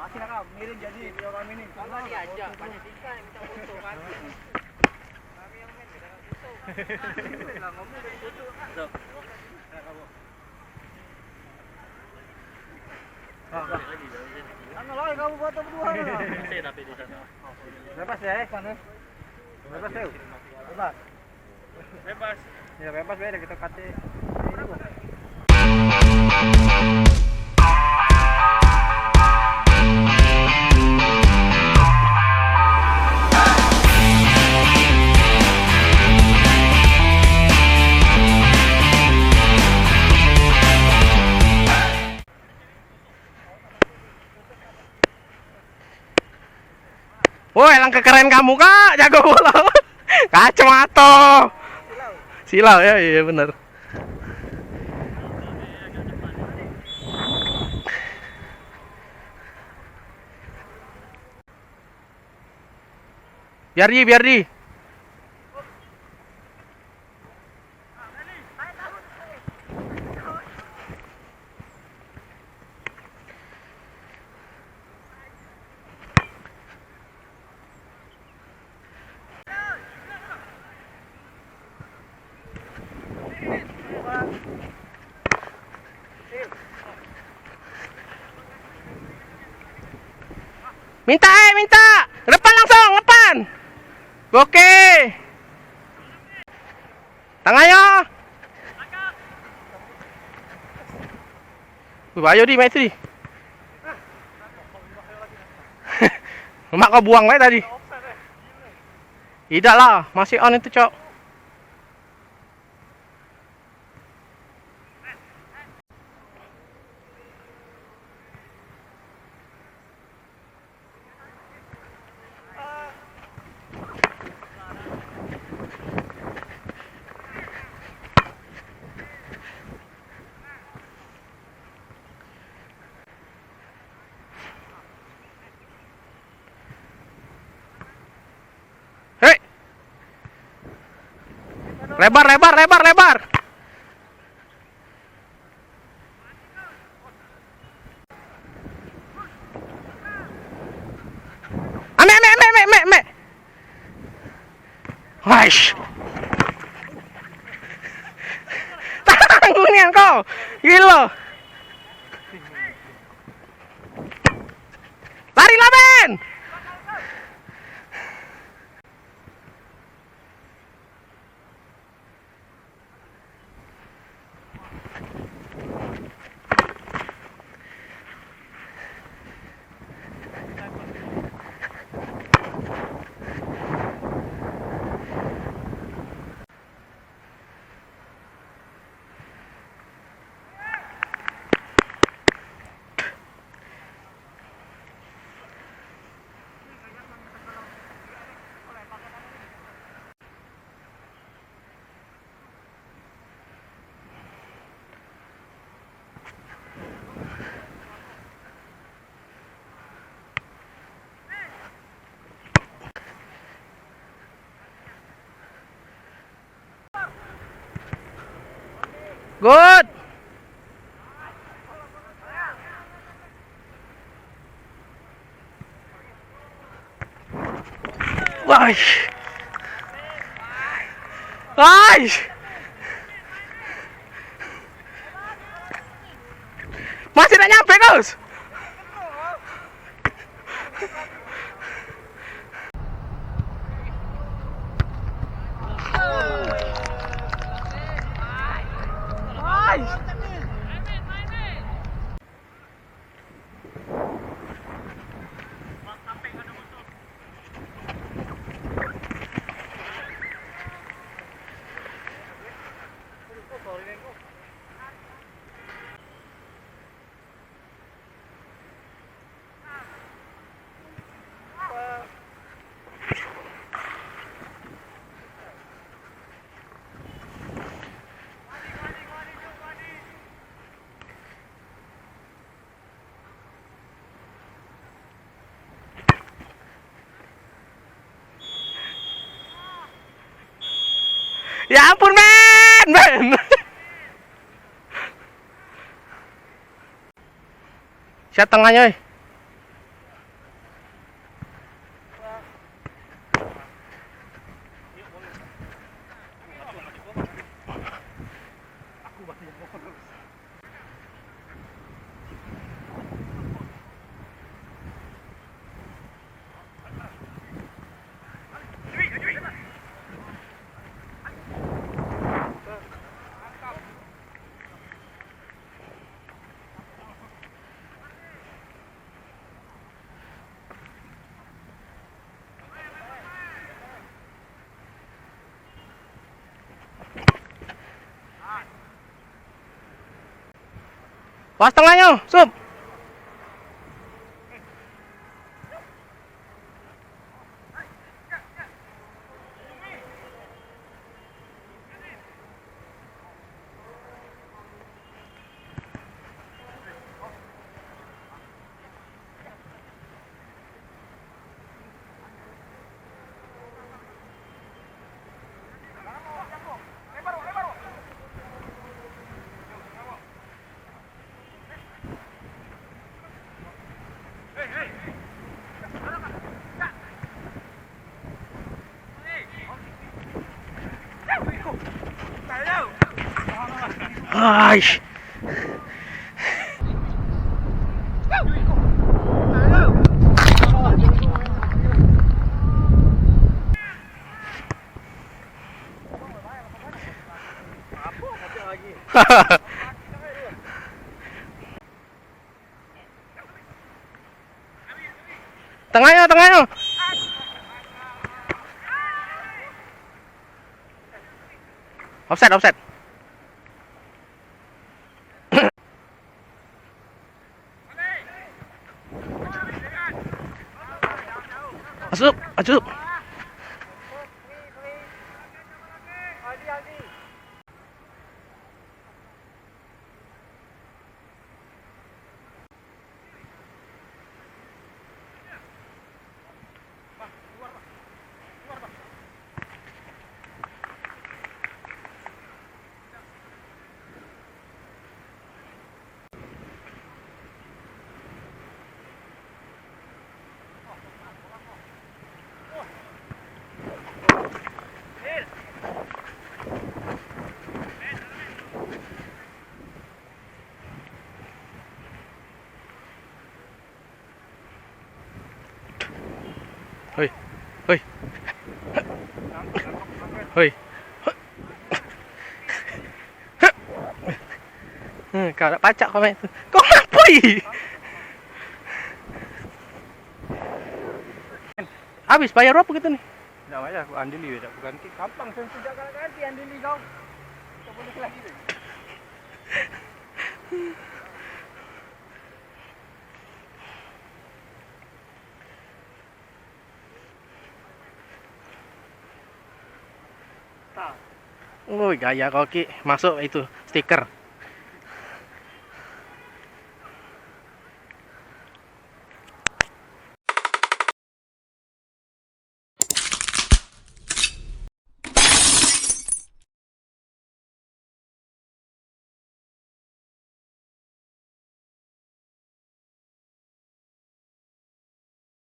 Masih nakam, miring jadi video kami ini. Kalau diajak banyak tingkah yang minta foto mati. Kami yang main beda foto. Lah ngomong dari foto. Sok. Ano lagi kamu foto berdua lah. Saya tapi di sana. Bebas ya, mana? Bebas ya. Bebas. Bebas. Ya bebas beda kita kate. Ini kok. Woi, langkah keren kamu kak, jago bola. Kacamata. Silau ya, iya bener. Biar di. Minta. Depan langsung, depan. Oke. Tangannya. Ayo di, main itu di. Mak kau buang wae tadi. Tidak lah, masih on itu, Cok. Hei. Lebar. Ame. Waish. Tanggungnya kau. Gila. Lari lah, Ben. Good. Waish. Masih tak nyampe, Gus. Ya ampun, men. Siap tengahnya, Pas tengahnya, Sup. Aish. Tengahnya, tengahnya. Offset, offset. Masuk, masuk. Hoi, hoi, hoi. Kau nak pacak kau main tu. Kau ngapoi? Habis bayar berapa kita ni? Dah bayar aku andili dah. Bukan gampang sen sejak ganti andili kau. Tak boleh lagi. Woi, gaya kau Ki. Masuk itu stiker.